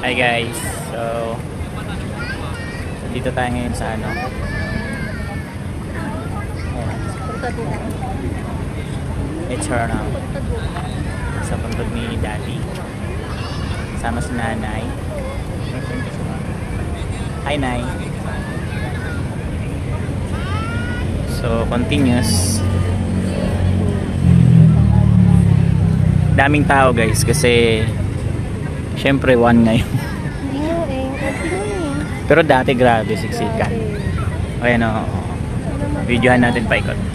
Hi guys, so dito tayo ngayon sa ano. It's her now. Sa puntod ni Daddy. Sama si Nanay. Hi Nay. So continuous. Daming tao guys kasi syempre one ngayon. Pero dati grabe siksikan. Ayan o. Videohan natin paikot. Sa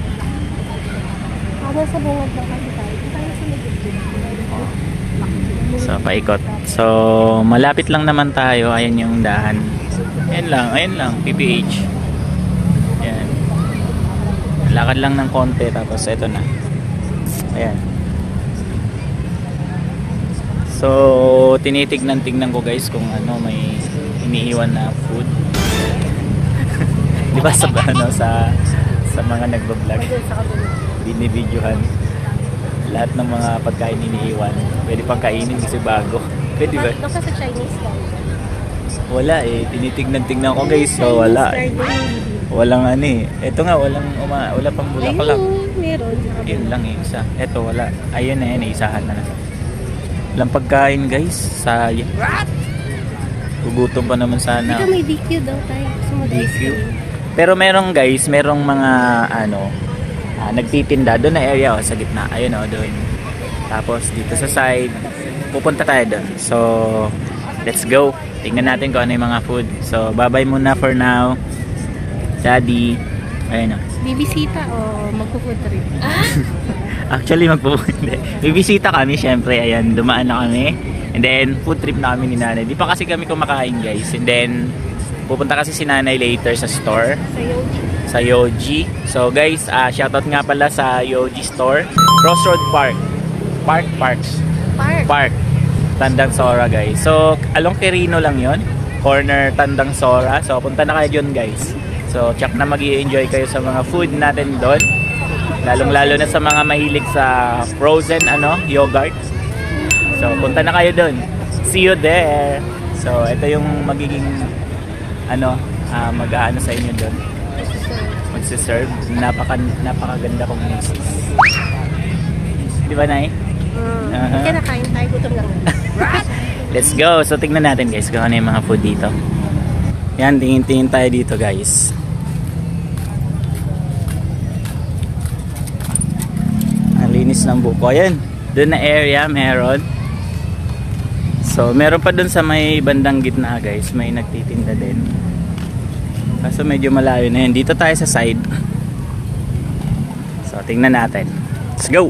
bungad na kasi tayo. So paikot. So malapit lang naman tayo. Ayan yung dahan. Ayan lang. PPH. Ayan. Lakad lang ng konti tapos eto na. Ayan. So tinitignan ko guys kung ano may iniiwan na food. Di ba sa mga nagbo-vlog binibidyohan lahat ng mga pagkain iniiwan. Pwede pang kainin kasi bago. Pwede ba? Baka sa Chinese lang. Wala eh. Tinitignan ko guys. So wala eh. Walang ano eh. Ito nga wala pang bulaklak. Meron. Yun lang eh. Isa. Ito wala. Ayun na yun eh. Isahan na. Walang pagkain guys. Sayang. Gugutom pa naman sana. Ika may DQ daw tayo. DQ? Pero merong guys, merong mga nagtitinda doon na area sa gitna. Ayun doon. Tapos dito sa side, pupunta tayo doon. So, let's go. Tingnan natin kung ano yung mga food. So, bye-bye muna for now. Daddy. Ayun Bibisita o magpo-food trip? Actually, bibisita kami, syempre. Ayan, dumaan na kami. And then, food trip na kami ni Nanay. Di pa kasi kami kumakain, guys. And then, pupunta kasi si Nanay later sa store. Sa Yoji. So, guys, shoutout nga pala sa Yoji store. Crossroad Park. Park. Tandang Sora, guys. So, along Quirino lang yon, corner Tandang Sora. So, punta na kayo dyan, guys. So, check na mag-i-enjoy kayo sa mga food natin doon. Lalong-lalo na sa mga mahilig sa frozen yogurt. So, punta na kayo doon. See you there. So, ito yung magiging mag-aano sa inyo doon. Magsiserve. Napakaganda kong misis. Di ba, Nay? Kaya nakain tayo. Gutom lang. Let's go. So, tignan natin guys kung ano yung mga food dito. Yan, tingin-tingin tayo dito guys. Ang linis ng buko. Ayan. Doon na area meron. So, meron pa doon sa may bandang gitna guys. May nagtitinda din. Kaso medyo malayo na yun. Dito tayo sa side. So, tingnan natin. Let's go!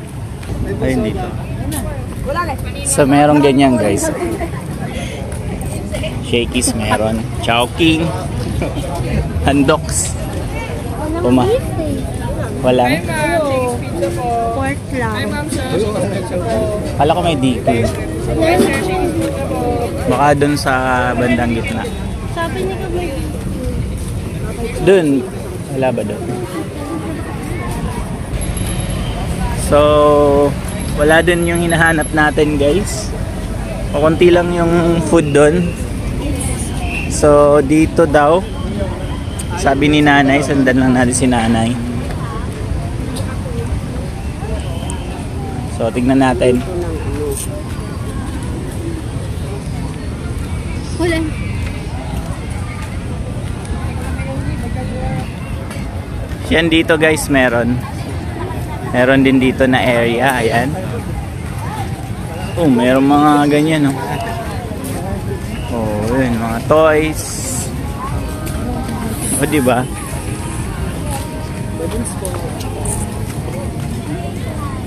Ayun dito. So, merong ganyan guys. Shakies meron. Chowking. Handoks. Walang? Pork lang. Kala ko may DQ. Baka dun sa bandang gitna. Sabi niya ka may Dun. Wala ba dun? So, wala dun yung hinahanap natin guys. O konti lang yung food dun. So, dito daw. Sabi ni Nanay, sundan lang natin si Nanay. So, tignan natin. wala. Yan dito guys, meron. Meron din dito na area, ayan. Oh, meron mga ganyan, oh. Oh, yun, mga toys. O, diba?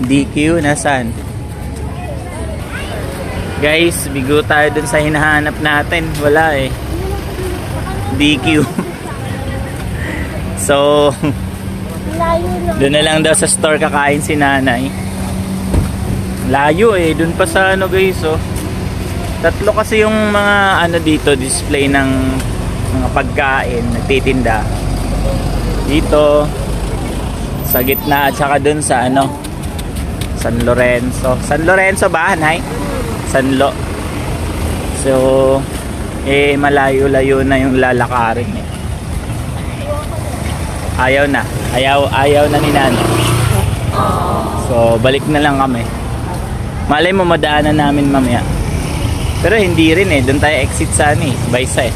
DQ, nasaan? Guys, bigo tayo dun sa hinahanap natin. Wala eh. DQ. So, Layo lang. doon na lang daw sa store kakain si Nanay. Layo eh. Doon pa sa guys, oh. Tatlo kasi yung mga dito, display ng mga pagkain, nagtitinda. Dito, sa gitna at saka doon sa San Lorenzo. San Lorenzo ba, Nay? Sanlo. So, Eh, malayo-layo na yung lalakarin eh. Ayaw na. Ayaw na ni nanay. So, balik na lang kami. Malay mo, madaanan namin mamaya. Pero hindi rin eh. Doon tayo exit sa ano eh. Baysa eh.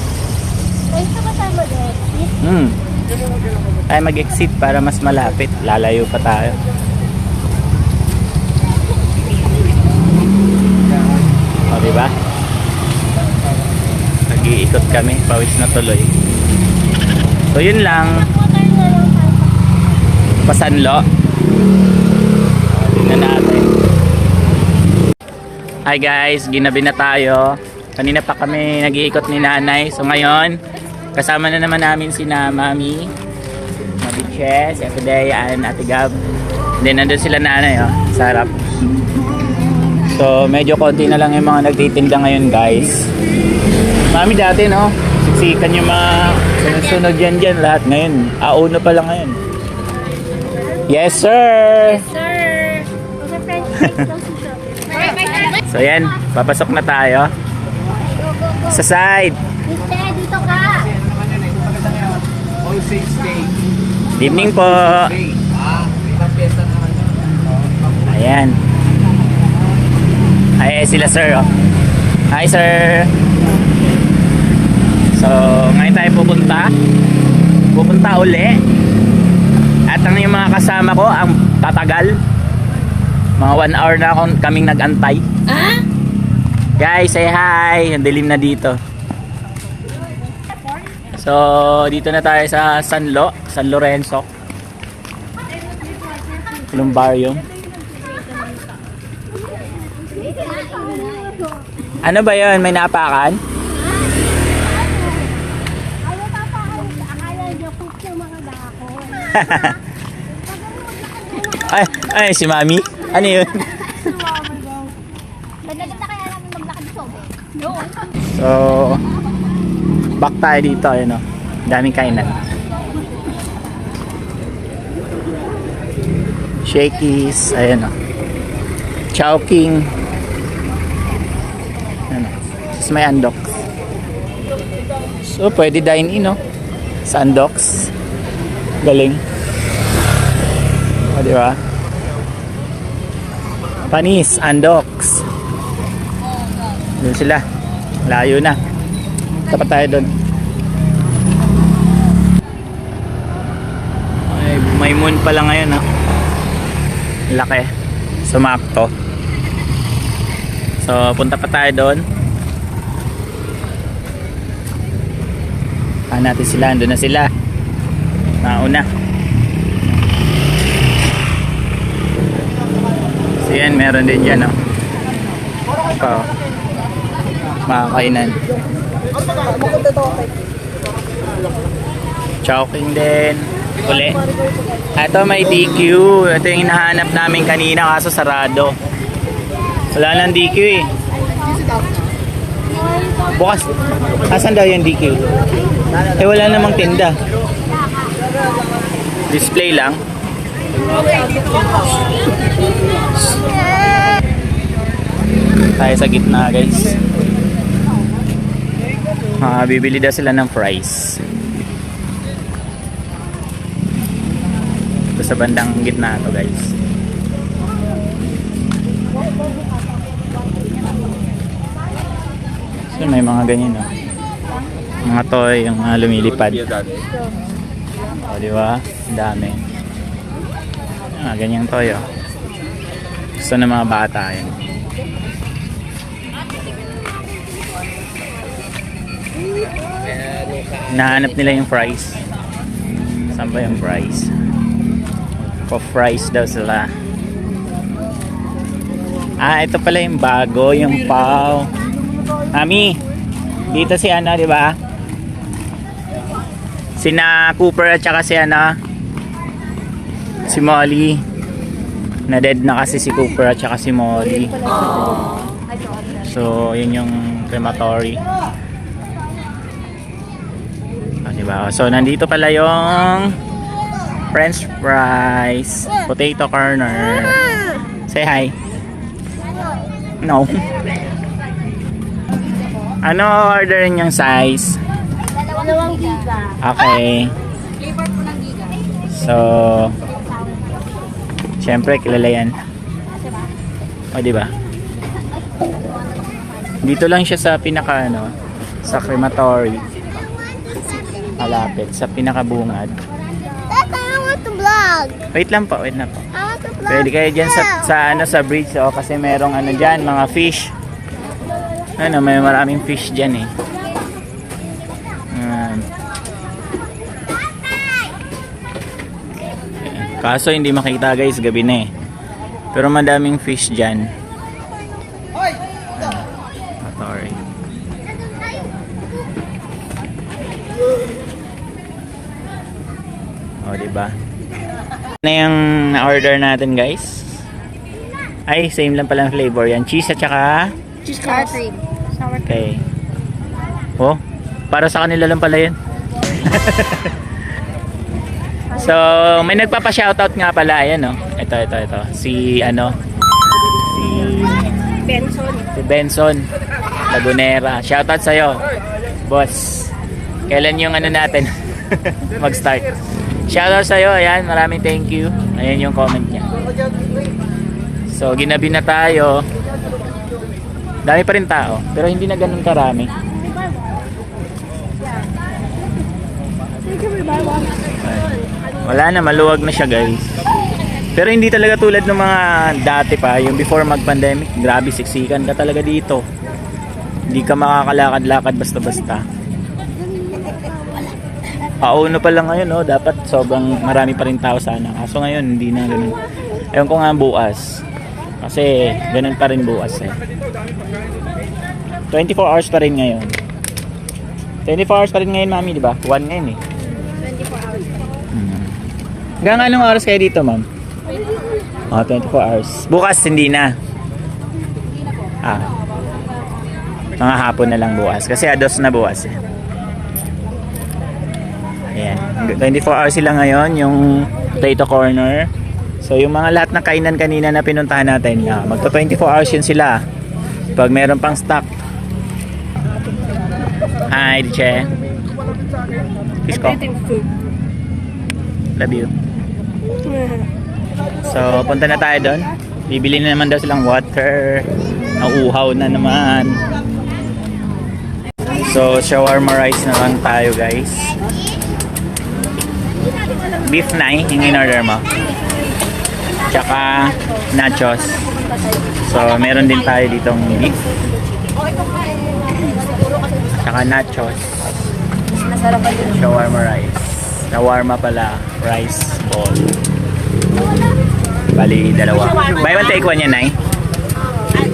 Ay, ito ba tayo mag-exit? Tayo mag-exit para mas malapit. Lalayo pa tayo. O, diba? Nag-iikot kami. Pawis na tuloy. So, yun lang. Water na lang tayo. Pasanlo. Tingnan natin. Hi guys, ginabi na tayo. Kanina pa kami nag-iikot ni nanay. So ngayon, kasama na naman namin sina Mami, Mami Ches, Ate Dea, and Ate Gab. Then nandun sila nanay, oh, sa harap. So medyo konti na lang yung mga nagtitinda ngayon guys. Mami dati no, siksikan yung mga sunod dyan lahat ngayon. Uno pa lang ngayon. Yes sir! Sir! Mag-French fries daw si Shop. So yan, papasok na tayo. Sa side. Mister, dito ka! All Saints Day. Good evening po. Day. Ilang piyesta naman. Ayan. Ay, sila sir. Oh. Hi sir. So, ngayon tayo pupunta uli. At ang yung mga kasama ko, ang tatagal. Mga 1 hour na kaming nag-antay. Ah? Guys, say hi. Ang dilim na dito. So, dito na tayo sa San Lorenzo. Lumbarium. Ano ba yun? May napakan? Ano papakain? Akala niyo cook yung mga dako. Ay, si Mami. Ano yun? Naglalagay na kaya namin maglakad sa sobe? No. So, back tayo dito. Ayun o. Daming kainan. Shakies. Ayan o. Chowking. Ayan o. Tapos may Andox. So, pwede dine in o. Sa Andox. Galing. O, diba? Panis, Andox. Doon sila. Layo na. Tapat tayo doon. May moon pala ngayon ha. Laki. Sumakto. So punta pa tayo doon. Natin sila. Doon na sila. Nauna. So yan, meron din dyan oh. Ito. Makakainan. Chowking din. Uli. Ito may DQ. Ito yung hinahanap namin kanina kaso sarado. Wala nang DQ eh. Bukas. Asan daw yung DQ? Eh wala namang tinda. Display lang. Tayo sa gitna guys. Bibili daw sila ng fries. Ito sa bandang gitna to guys. So may mga ganyan oh. Mga toy yung lumilipad. O diba? Dami. Ganyang toy oh. Gusto ng mga bata yun. Nahanap nila yung fries. Saan ba yung fries? Pa-fries daw sila. Ito pala yung bago, yung paw. Mami, dito si ano, di ba? Sina Cooper at saka si ano, si Molly. Na dead na kasi si Cooper at saka si Molly. So, yun yung crematory. Diba? So, nandito pala yung French fries, potato corner. Say hi. No. Ano orderin yung size? 2 giga. Okay. Flavor po ng giga. So, syempre kilala yan. O, di ba? Dito lang siya sa pinaka ano, sa crematory. Malapit sa pinakabungad. Tata, I want to vlog. Wait lang po. I want to vlog. Pwede kayo dyan sa bridge kasi merong ano dyan, mga fish. Ano, may maraming fish dyan eh. Ayan. Kaso hindi makita guys, gabi na eh. Pero madaming fish dyan. Sorry. O, diba? Ano yung na-order natin guys? Ay, same lang palang flavor yan. Cheese at saka... Cheese sour cream. Sour cream. Okay. Oh, para sa kanila lang pala yun. So, may nagpapa-shoutout nga pala. Ayan, oh. Ito. Si Benson. Benson Lagunera. Shoutout sa'yo, boss. Kailan yung ano natin mag-start? Shoutout sa'yo. Ayan, maraming thank you. Ayan yung comment niya. So, ginabi na tayo. Dami pa rin tao, pero hindi na ganun karami. Wala na, maluwag na siya guys. Pero hindi talaga tulad ng mga dati pa, yung before mag-pandemic. Grabe, siksikan ka talaga dito. Hindi ka makakalakad-lakad basta-basta. Pauno pa lang ngayon, oh, dapat sobrang marami pa rin tao sana. Kaso ngayon, hindi na ganun. Ewan ko nga bukas. Kasi ganun pa rin bukas eh. 24 hours pa rin ngayon. 24 hours pa rin ngayon, mami, di ba? 1 ngayon eh. 24 hours. Hanggang anong oras kayo dito, ma'am? 24 hours. Bukas, hindi na. Mga hapon na lang bukas. Kasi ados na bukas eh. Ayan. 24 hours sila ngayon, yung potato corner. So, yung mga lahat ng kainan kanina na pinuntahan natin, magto 24 hours yun sila. Pag meron pang stock. Hi, Diche. Kiss ko. Love you. So, punta na tayo doon. Bibili na naman daw silang water. Nauuhaw na naman. So, shawarma rice naman tayo, guys. Beef na yung in-order mo. Tsaka nachos. So, meron din tayo ditong beef. Tsaka nachos. Shawarma rice. Shawarma pala. Rice ball. Bali, dalawa. Buy one take one yan, Nay.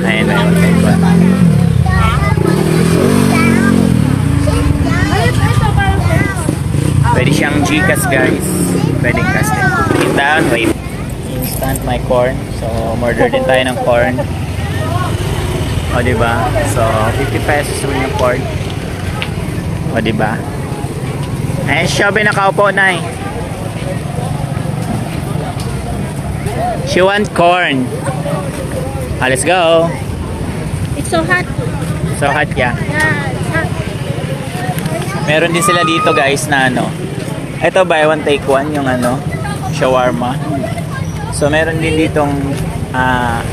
Ayan, buy one take one. Pwede siyang Gcash, guys. Pwedeng cash din. Sit down, wait. Instant my corn. So, order din tayo ng corn. O, diba? So, 50 pesos naman yung corn. O, diba? Ayan, Shobe nakaupo na eh. She want corn. Let's go. It's so hot. So hot, yeah. Yeah, it's hot. Meron din sila dito, guys, na ano. Ito, buy one take one, yung ano, shawarma. So, meron din ditong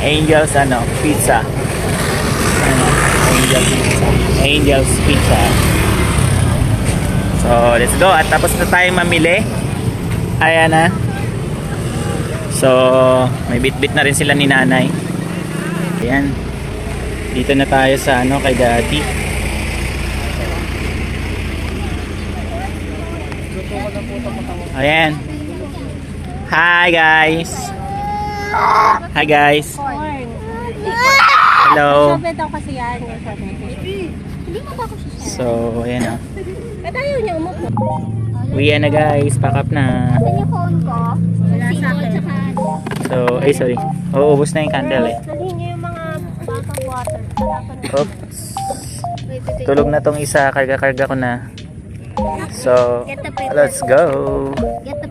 Angel's, ano, pizza. Ano, Angel's pizza. So, let's go. At tapos na tayo mamili. Ayan na. So, may bit-bit na rin sila ni nanay. Ayan. Dito na tayo sa ano, kay daddy. Ayan. Hi guys. Hi guys. Corn. Hello. Sobrang daw kasi yan. Hindi mo ba ako siya? So, ayan o. Ba't ayaw niya umupo? Uwi na guys. Pack up na. Saan yung phone ko? Wala sa akin. So, ay sorry. Ubus na yung candle eh. Dalhin niyo yung mga bottled water. Oops. Tulog na tong isa. Karga-karga ko na. So, let's go. Get the